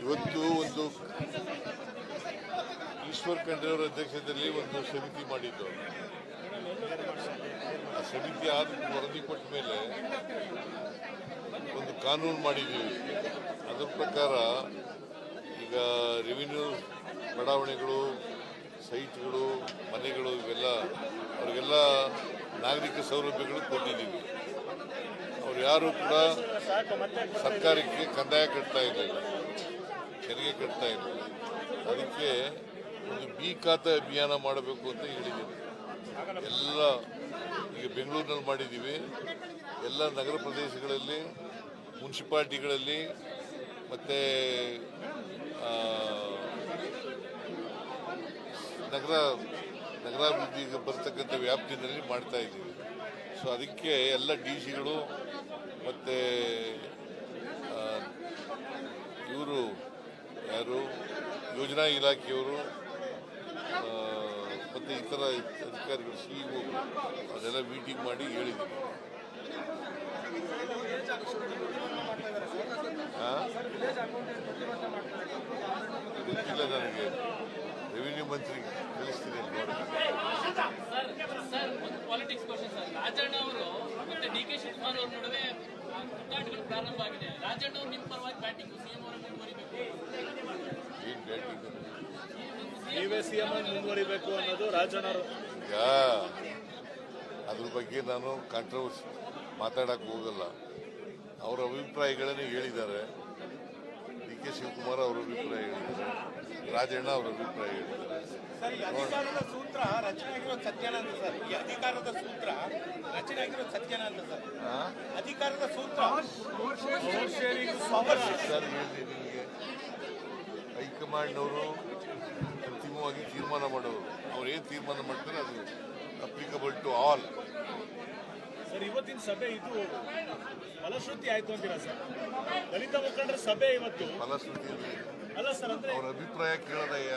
ಇವತ್ತು ಒಂದು ಈಶ್ವರ್ ಖಂಡ್ರೆ ಅಧ್ಯಕ್ಷತೆಯಲ್ಲಿ ಒಂದು ಸಮಿತಿ ಮಾಡಿದ್ದು. ಆ ಸಮಿತಿ ಆದ ವರದಿ ಕೊಟ್ಟ ಮೇಲೆ ಒಂದು ಕಾನೂನು ಮಾಡಿದ್ದೀವಿ. ಅದರ ಪ್ರಕಾರ ಈಗ ರೆವಿನ್ಯೂ ಬಡಾವಣೆಗಳು, ಸೈಟ್ಗಳು, ಮನೆಗಳು ಇವೆಲ್ಲ ಅವರಿಗೆಲ್ಲ ನಾಗರಿಕ ಸೌಲಭ್ಯಗಳು ಕೊಟ್ಟಿದ್ದೀವಿ. ಅವ್ರು ಯಾರು ಕೂಡ ಸರ್ಕಾರಕ್ಕೆ ಕಂದಾಯ ಕಟ್ತಾ ಇರಲಿಲ್ಲ, ತೆರಿಗೆ ಕಟ್ತಾ ಇರಲಿಲ್ಲ. ಅದಕ್ಕೆ ಒಂದು ಬಿ ಖಾತೆ ಅಭಿಯಾನ ಮಾಡಬೇಕು ಅಂತ ಹೇಳಿದ್ದೀವಿ. ಎಲ್ಲ ಈಗ ಬೆಂಗಳೂರಿನಲ್ಲಿ ಮಾಡಿದ್ದೀವಿ. ಎಲ್ಲ ನಗರ ಪ್ರದೇಶಗಳಲ್ಲಿ, ಮುನ್ಸಿಪಾಲ್ಟಿಗಳಲ್ಲಿ ಮತ್ತು ನಗರಾಭಿವೃದ್ಧಿಗೆ ಬರ್ತಕ್ಕಂಥ ವ್ಯಾಪ್ತಿನಲ್ಲಿ ಮಾಡ್ತಾ ಇದ್ದೀವಿ. ಸೊ ಅದಕ್ಕೆ ಎಲ್ಲ ಡಿ ಸಿಗಳು ಮತ್ತು ಇವರು ಯಾರು ಯೋಜನಾ ಇಲಾಖೆಯವರು ಮತ್ತು ಇತರ ಅಧಿಕಾರಿಗಳು, ಸಿಇಒ ಅದೆಲ್ಲ ಮೀಟಿಂಗ್ ಮಾಡಿ ಹೇಳಿದ್ದೀವಿ. ಗೊತ್ತಿಲ್ಲ ನನಗೆ, ರೆವಿನ್ಯೂ ಮಂತ್ರಿ ತಿಳಿಸ್ತೀನಿ. ಪಾಲಿಟಿಕ್ಸ್ ಕ್ವಶನ್ ಸರ್, ರಾಜಣ್ಣ ಅವರು ಮತ್ತೆ ಡಿ ಕೆ ಶಿವಕುಮಾರ್ ಅವ್ರ ನಡುವೆ ಹುಟ್ಟಾಟಗಳು ಪ್ರಾರಂಭ ಆಗಿದೆ. ರಾಜಣ್ಣ ಅವರು ನಿಮ್ಮ ಪರವಾಗಿ ಬ್ಯಾಟಿಂಗ್, ಸಿಎಂ ಅವರನ್ನು ಮುಂದುವರಿಬೇಕು, ನೀವೇ ಸಿಎಂ ಮುಂದುವರಿಬೇಕು ಅನ್ನೋದು ರಾಜಣ್ಣ ಅವರು. ಈಗ ಅದ್ರ ಬಗ್ಗೆ ನಾನು ಕಾಂಟ್ರವರ್ಸಿ ಮಾತಾಡಕ್ಕೆ ಹೋಗಲ್ಲ. ಅವರ ಅಭಿಪ್ರಾಯಗಳನ್ನೇ ಹೇಳಿದ್ದಾರೆ. ಡಿ ಕೆ ಶಿವಕುಮಾರ್ ಅವರ ಅಭಿಪ್ರಾಯ ಹೇಳಿದ್ದಾರೆ, ರಾಜಣ್ಣ ಅವರ ಅಭಿಪ್ರಾಯ ಹೇಳಿದ್ದಾರೆ. ಅಧಿಕಾರದ ಸೂತ್ರ ರಚನೆ ಆಗಿರೋದು ಸತ್ಯನ ಅಂತ ಸರ್. ಈ ಅಧಿಕಾರದ ಸೂತ್ರ ರಚನೆ ಆಗಿರೋದು ಸತ್ಯನ ಅಂತ ಸರ್. ಅಧಿಕಾರದ ಸೂತ್ರ ಸರ್ ಹೇಳಿ ನಿಮಗೆ, ಹೈಕಮಾಂಡ್ನವರು ಅಂತಿಮವಾಗಿ ತೀರ್ಮಾನ ಮಾಡೋರು. ಅವ್ರು ಏನು ತೀರ್ಮಾನ ಮಾಡ್ತಾರೆ ಅದು ಅಪ್ಲಿಕಬಲ್ ಟು ಆಲ್. ಸರ್, ಇವತ್ತಿನ ಸಭೆ ಇದು ಫಲಶ್ರುತಿ ಆಯ್ತು ಅಂತೀರಾ ಸರ್? ದಲಿತ ಮುಖಂಡರ ಸಭೆ ಇವತ್ತು ಫಲಶ್ರುತಿ ಅಲ್ಲ ಸರ್, ಅಂದ್ರೆ ಅವರ ಅಭಿಪ್ರಾಯ ಕೇಳೋದಯ್ಯ.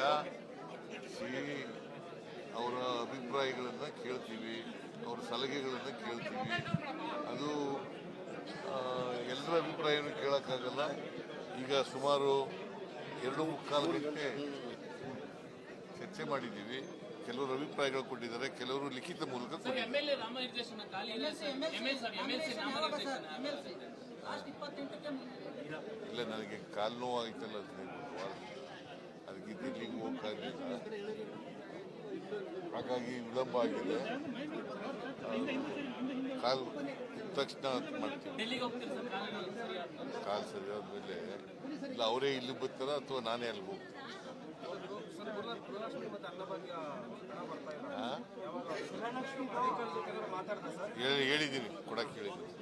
ಅವರ ಅಭಿಪ್ರಾಯಗಳನ್ನು ಕೇಳ್ತೀವಿ, ಅವರ ಸಲಹೆಗಳನ್ನು ಕೇಳ್ತೀವಿ. ಅದು ಎಲ್ಲರ ಅಭಿಪ್ರಾಯವನ್ನು ಕೇಳೋಕ್ಕಾಗಲ್ಲ. ಈಗ ಸುಮಾರು 2.25 ಗಂಟೆ ಚರ್ಚೆ ಮಾಡಿದ್ದೀವಿ. ಕೆಲವರು ಅಭಿಪ್ರಾಯಗಳು ಕೊಟ್ಟಿದ್ದಾರೆ, ಕೆಲವರು ಲಿಖಿತ ಮೂಲಕ ಕೊಟ್ಟಿದ್ದಾರೆ. ಇಲ್ಲ, ನನಗೆ ಕಾಲು ನೋವಾಗೈತಲ್ಲ, ಅದಕ್ಕೆ ದಿಲ್ಲಿಗೆ ಹೋಗಕ್ಕಾಗಲಿಲ್ಲ. ಹಾಗಾಗಿ ವಿಳಂಬ ಆಗಿದೆ. ಕಾಲು ತಕ್ಷಣ ಮಾಡ್ತೀವಿ. ಕಾಲು ಸರಿಯಾದ ಮೇಲೆ ಇಲ್ಲ ಅವರೇ ಇಲ್ಲಿ ಬರ್ತಾರ ಅಥವಾ ನಾನೇ ಅಲ್ಲಿಗೆ ಹೋಗ್ತೀನಿ. ಹೇಳಿದ್ದೀನಿ, ಕೊಡಕ್ಕೆ ಹೇಳಿದ್ದೀನಿ.